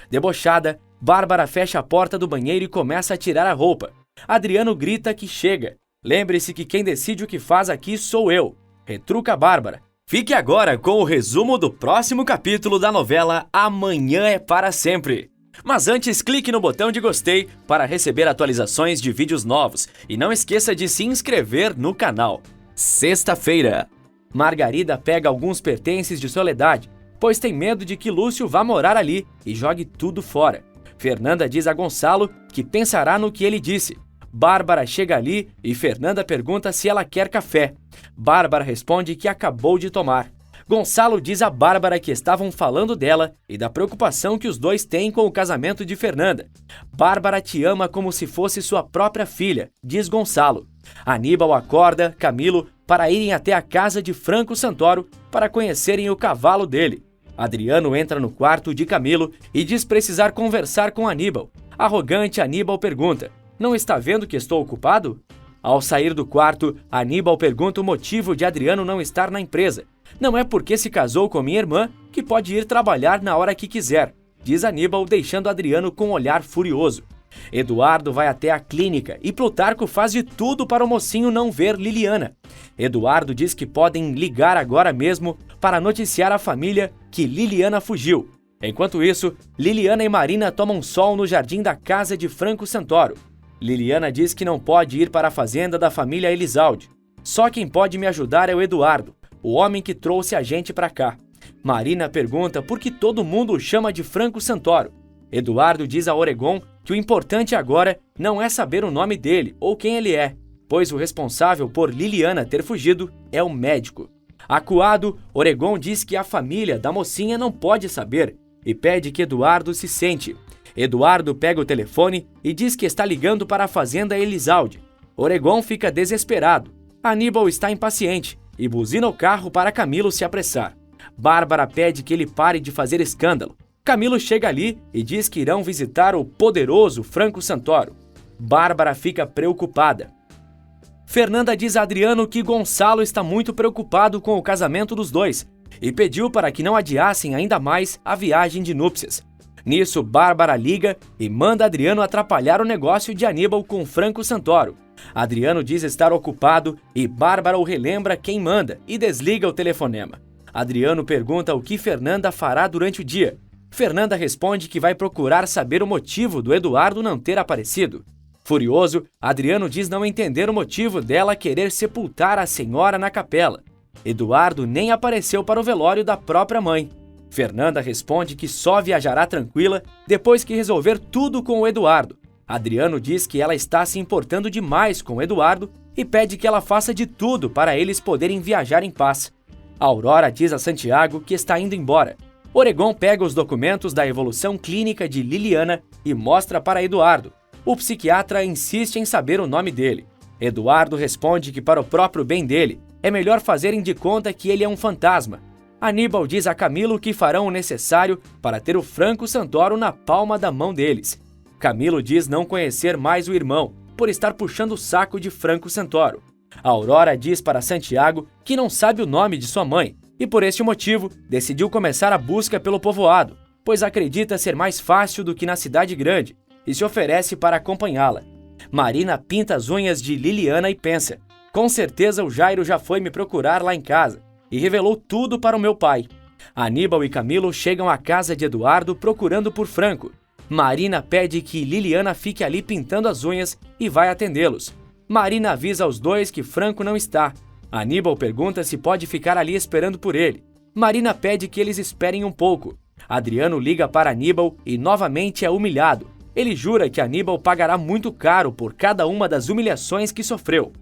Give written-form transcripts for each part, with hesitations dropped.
Debochada, Bárbara fecha a porta do banheiro e começa a tirar a roupa. Adriano grita que chega. Lembre-se que quem decide o que faz aqui sou eu. Retruca Bárbara. Fique agora com o resumo do próximo capítulo da novela Amanhã é para Sempre. Mas antes, clique no botão de gostei para receber atualizações de vídeos novos e não esqueça de se inscrever no canal. Sexta-feira. Margarida pega alguns pertences de Soledade, pois tem medo de que Lúcio vá morar ali e jogue tudo fora. Fernanda diz a Gonçalo que pensará no que ele disse. Bárbara chega ali e Fernanda pergunta se ela quer café. Bárbara responde que acabou de tomar. Gonçalo diz a Bárbara que estavam falando dela e da preocupação que os dois têm com o casamento de Fernanda. Bárbara te ama como se fosse sua própria filha, diz Gonçalo. Aníbal acorda Camilo para irem até a casa de Franco Santoro para conhecerem o cavalo dele. Adriano entra no quarto de Camilo e diz precisar conversar com Aníbal. Arrogante, Aníbal pergunta: "Não está vendo que estou ocupado?" Ao sair do quarto, Aníbal pergunta o motivo de Adriano não estar na empresa. "Não é porque se casou com minha irmã que pode ir trabalhar na hora que quiser", diz Aníbal, deixando Adriano com um olhar furioso. Eduardo vai até a clínica e Plutarco faz de tudo para o mocinho não ver Liliana. Eduardo diz que podem ligar agora mesmo para noticiar à família que Liliana fugiu. Enquanto isso, Liliana e Marina tomam sol no jardim da casa de Franco Santoro. Liliana diz que não pode ir para a fazenda da família Elizalde. "Só quem pode me ajudar é o Eduardo, o homem que trouxe a gente para cá." Marina pergunta por que todo mundo o chama de Franco Santoro. Eduardo diz a Oregon que o importante agora não é saber o nome dele ou quem ele é, pois o responsável por Liliana ter fugido é o médico. Acuado, Oregon diz que a família da mocinha não pode saber e pede que Eduardo se sente. Eduardo pega o telefone e diz que está ligando para a fazenda Elizalde. Oregon fica desesperado. Aníbal está impaciente e buzina o carro para Camilo se apressar. Bárbara pede que ele pare de fazer escândalo. Camilo chega ali e diz que irão visitar o poderoso Franco Santoro. Bárbara fica preocupada. Fernanda diz a Adriano que Gonçalo está muito preocupado com o casamento dos dois e pediu para que não adiassem ainda mais a viagem de núpcias. Nisso, Bárbara liga e manda Adriano atrapalhar o negócio de Aníbal com Franco Santoro. Adriano diz estar ocupado e Bárbara o relembra quem manda e desliga o telefonema. Adriano pergunta o que Fernanda fará durante o dia. Fernanda responde que vai procurar saber o motivo do Eduardo não ter aparecido. Furioso, Adriano diz não entender o motivo dela querer sepultar a senhora na capela. Eduardo nem apareceu para o velório da própria mãe. Fernanda responde que só viajará tranquila depois que resolver tudo com o Eduardo. Adriano diz que ela está se importando demais com o Eduardo e pede que ela faça de tudo para eles poderem viajar em paz. Aurora diz a Santiago que está indo embora. Oregon pega os documentos da evolução clínica de Liliana e mostra para Eduardo. O psiquiatra insiste em saber o nome dele. Eduardo responde que para o próprio bem dele, é melhor fazerem de conta que ele é um fantasma. Aníbal diz a Camilo que farão o necessário para ter o Franco Santoro na palma da mão deles. Camilo diz não conhecer mais o irmão, por estar puxando o saco de Franco Santoro. Aurora diz para Santiago que não sabe o nome de sua mãe e, por este motivo, decidiu começar a busca pelo povoado, pois acredita ser mais fácil do que na cidade grande e se oferece para acompanhá-la. Marina pinta as unhas de Liliana e pensa: "Com certeza o Jairo já foi me procurar lá em casa e revelou tudo para o meu pai." Aníbal e Camilo chegam à casa de Eduardo procurando por Franco. Marina pede que Liliana fique ali pintando as unhas e vai atendê-los. Marina avisa aos dois que Franco não está. Aníbal pergunta se pode ficar ali esperando por ele. Marina pede que eles esperem um pouco. Adriano liga para Aníbal e novamente é humilhado. Ele jura que Aníbal pagará muito caro por cada uma das humilhações que sofreu.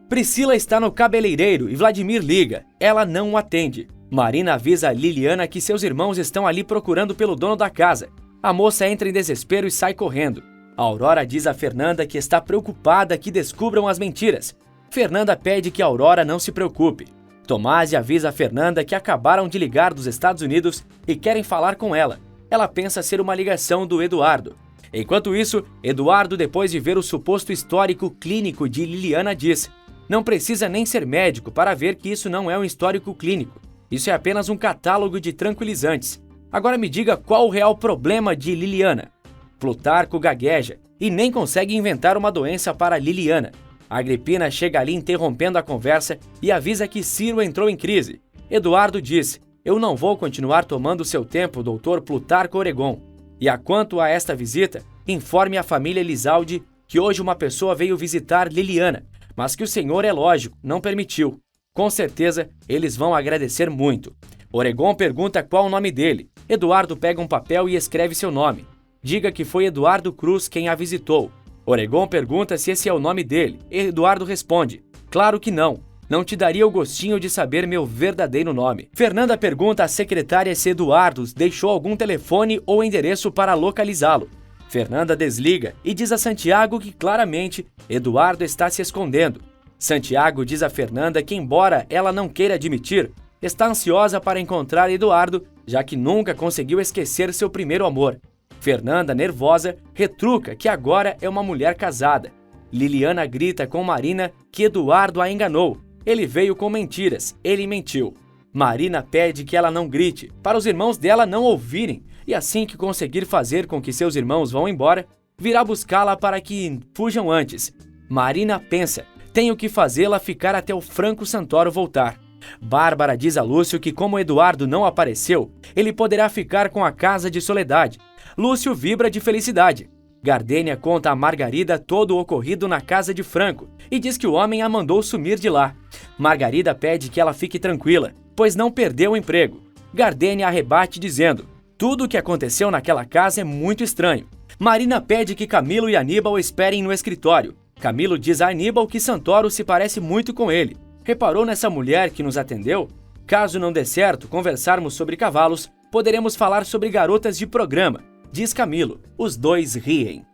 Priscila está no cabeleireiro e Vladimir liga. Ela não o atende. Marina avisa a Liliana que seus irmãos estão ali procurando pelo dono da casa. A moça entra em desespero e sai correndo. Aurora diz a Fernanda que está preocupada que descubram as mentiras. Fernanda pede que Aurora não se preocupe. Tomasi avisa a Fernanda que acabaram de ligar dos Estados Unidos e querem falar com ela. Ela pensa ser uma ligação do Eduardo. Enquanto isso, Eduardo, depois de ver o suposto histórico clínico de Liliana, diz: "Não precisa nem ser médico para ver que isso não é um histórico clínico. Isso é apenas um catálogo de tranquilizantes." Agora me diga qual o real problema de Liliana. Plutarco gagueja e nem consegue inventar uma doença para Liliana. Agripina chega ali interrompendo a conversa e avisa que Ciro entrou em crise. Eduardo diz: eu não vou continuar tomando seu tempo, doutor Plutarco Oregon. E quanto a esta visita, informe a família Elizalde que hoje uma pessoa veio visitar Liliana, mas que o senhor, é lógico, não permitiu. Com certeza, eles vão agradecer muito. Oregon pergunta qual o nome dele. Eduardo pega um papel e escreve seu nome. Diga que foi Eduardo Cruz quem a visitou. Oregon pergunta se esse é o nome dele. Eduardo responde: claro que não. Não te daria o gostinho de saber meu verdadeiro nome. Fernanda pergunta à secretária se Eduardo deixou algum telefone ou endereço para localizá-lo. Fernanda desliga e diz a Santiago que claramente Eduardo está se escondendo. Santiago diz a Fernanda que, embora ela não queira admitir, está ansiosa para encontrar Eduardo, já que nunca conseguiu esquecer seu primeiro amor. Fernanda, nervosa, retruca que agora é uma mulher casada. Liliana grita com Marina que Eduardo a enganou. Ele veio com mentiras, ele mentiu. Marina pede que ela não grite, para os irmãos dela não ouvirem, e assim que conseguir fazer com que seus irmãos vão embora, virá buscá-la para que fujam antes. Marina pensa: tenho que fazê-la ficar até o Franco Santoro voltar. Bárbara diz a Lúcio que, como Eduardo não apareceu, ele poderá ficar com a casa de Soledade. Lúcio vibra de felicidade. Gardênia conta a Margarida todo o ocorrido na casa de Franco e diz que o homem a mandou sumir de lá. Margarida pede que ela fique tranquila, pois não perdeu o emprego. Gardênia arrebate dizendo: tudo o que aconteceu naquela casa é muito estranho. Marina pede que Camilo e Aníbal esperem no escritório. Camilo diz a Aníbal que Santoro se parece muito com ele. Reparou nessa mulher que nos atendeu? Caso não dê certo conversarmos sobre cavalos, poderemos falar sobre garotas de programa, diz Camilo. Os dois riem.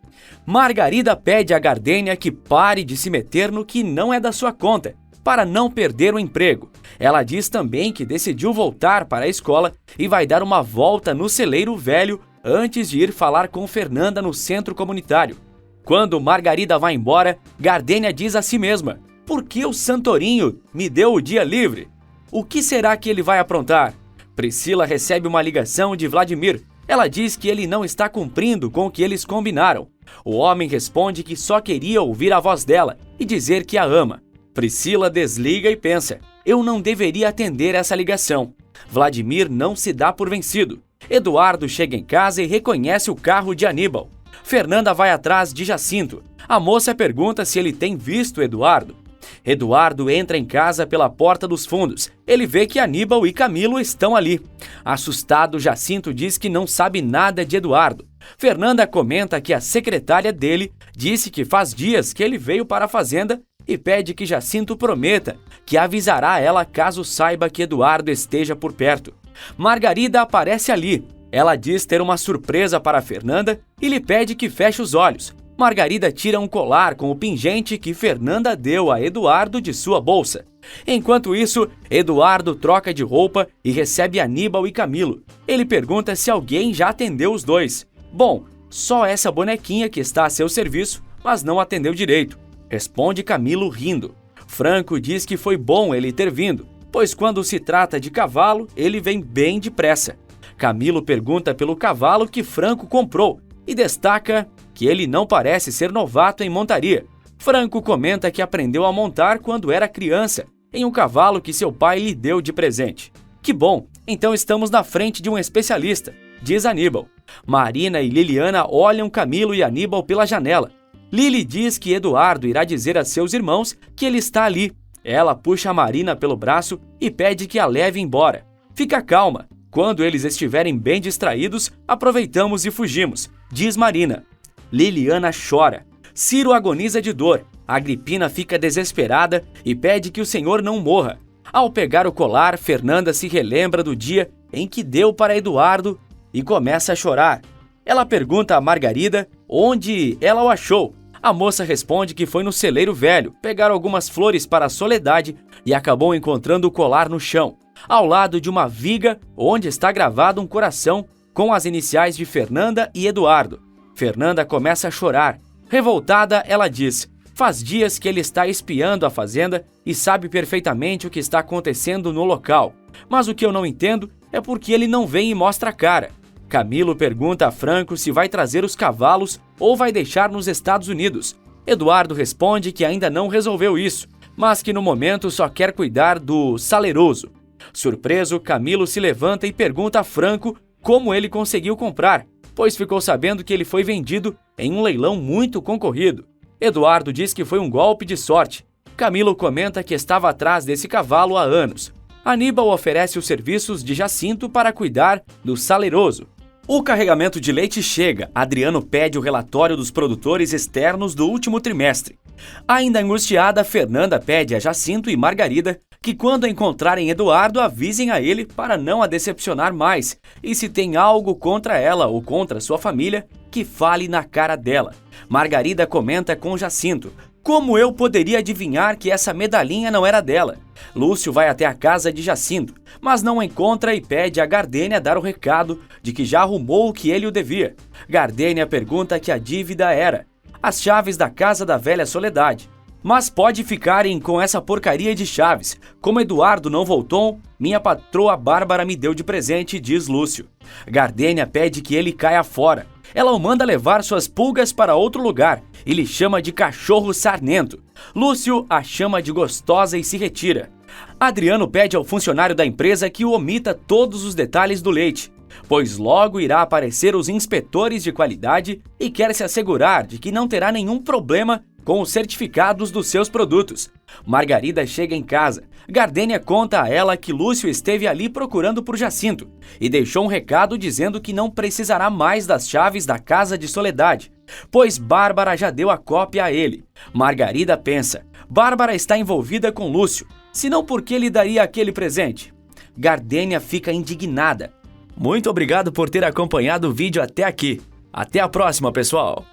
Margarida pede a Gardênia que pare de se meter no que não é da sua conta, para não perder o emprego. Ela diz também que decidiu voltar para a escola e vai dar uma volta no celeiro velho antes de ir falar com Fernanda no centro comunitário. Quando Margarida vai embora, Gardênia diz a si mesma: por que o Santorinho me deu o dia livre? O que será que ele vai aprontar? Priscila recebe uma ligação de Vladimir. Ela diz que ele não está cumprindo com o que eles combinaram. O homem responde que só queria ouvir a voz dela e dizer que a ama. Priscila desliga e pensa: eu não deveria atender essa ligação. Vladimir não se dá por vencido. Eduardo chega em casa e reconhece o carro de Aníbal. Fernanda vai atrás de Jacinto. A moça pergunta se ele tem visto Eduardo. Eduardo entra em casa pela porta dos fundos. Ele vê que Aníbal e Camilo estão ali. Assustado, Jacinto diz que não sabe nada de Eduardo. Fernanda comenta que a secretária dele disse que faz dias que ele veio para a fazenda e pede que Jacinto prometa que avisará ela caso saiba que Eduardo esteja por perto. Margarida aparece ali. Ela diz ter uma surpresa para Fernanda e lhe pede que feche os olhos. Margarida tira um colar com o pingente que Fernanda deu a Eduardo de sua bolsa. Enquanto isso, Eduardo troca de roupa e recebe Aníbal e Camilo. Ele pergunta se alguém já atendeu os dois. Bom, só essa bonequinha que está a seu serviço, mas não atendeu direito, responde Camilo rindo. Franco diz que foi bom ele ter vindo, pois quando se trata de cavalo, ele vem bem depressa. Camilo pergunta pelo cavalo que Franco comprou e destaca que ele não parece ser novato em montaria. Franco comenta que aprendeu a montar quando era criança, em um cavalo que seu pai lhe deu de presente. Que bom, então estamos na frente de um especialista, diz Aníbal. Marina e Liliana olham Camilo e Aníbal pela janela. Lili diz que Eduardo irá dizer a seus irmãos que ele está ali. Ela puxa a Marina pelo braço e pede que a leve embora. Fica calma. Quando eles estiverem bem distraídos, aproveitamos e fugimos, diz Marina. Liliana chora. Ciro agoniza de dor. Agripina fica desesperada e pede que o senhor não morra. Ao pegar o colar, Fernanda se relembra do dia em que deu para Eduardo e começa a chorar. Ela pergunta a Margarida onde ela o achou. A moça responde que foi no celeiro velho pegar algumas flores para a Soledade e acabou encontrando o colar no chão, ao lado de uma viga onde está gravado um coração com as iniciais de Fernanda e Eduardo. Fernanda começa a chorar. Revoltada, ela diz: faz dias que ele está espiando a fazenda e sabe perfeitamente o que está acontecendo no local. Mas o que eu não entendo é porque ele não vem e mostra a cara. Camilo pergunta a Franco se vai trazer os cavalos ou vai deixar nos Estados Unidos. Eduardo responde que ainda não resolveu isso, mas que no momento só quer cuidar do saleroso. Surpreso, Camilo se levanta e pergunta a Franco como ele conseguiu comprar, pois ficou sabendo que ele foi vendido em um leilão muito concorrido. Eduardo diz que foi um golpe de sorte. Camilo comenta que estava atrás desse cavalo há anos. Aníbal oferece os serviços de Jacinto para cuidar do saleroso. O carregamento de leite chega. Adriano pede o relatório dos produtores externos do último trimestre. Ainda angustiada, Fernanda pede a Jacinto e Margarida que quando encontrarem Eduardo avisem a ele para não a decepcionar mais e se tem algo contra ela ou contra sua família, que fale na cara dela. Margarida comenta com Jacinto: como eu poderia adivinhar que essa medalhinha não era dela? Lúcio vai até a casa de Jacinto, mas não encontra e pede a Gardênia dar o recado de que já arrumou o que ele o devia. Gardênia pergunta que a dívida era as chaves da casa da velha Soledade. Mas pode ficarem com essa porcaria de chaves. Como Eduardo não voltou, minha patroa Bárbara me deu de presente, diz Lúcio. Gardênia pede que ele caia fora. Ela o manda levar suas pulgas para outro lugar e lhe chama de cachorro sarnento. Lúcio a chama de gostosa e se retira. Adriano pede ao funcionário da empresa que o omita todos os detalhes do leite, pois logo irá aparecer os inspetores de qualidade e quer se assegurar de que não terá nenhum problema com os certificados dos seus produtos. Margarida chega em casa. Gardênia conta a ela que Lúcio esteve ali procurando por Jacinto e deixou um recado dizendo que não precisará mais das chaves da casa de Soledade, pois Bárbara já deu a cópia a ele. Margarida pensa: Bárbara está envolvida com Lúcio, senão por que lhe daria aquele presente? Gardênia fica indignada. Muito obrigado por ter acompanhado o vídeo até aqui. Até a próxima, pessoal!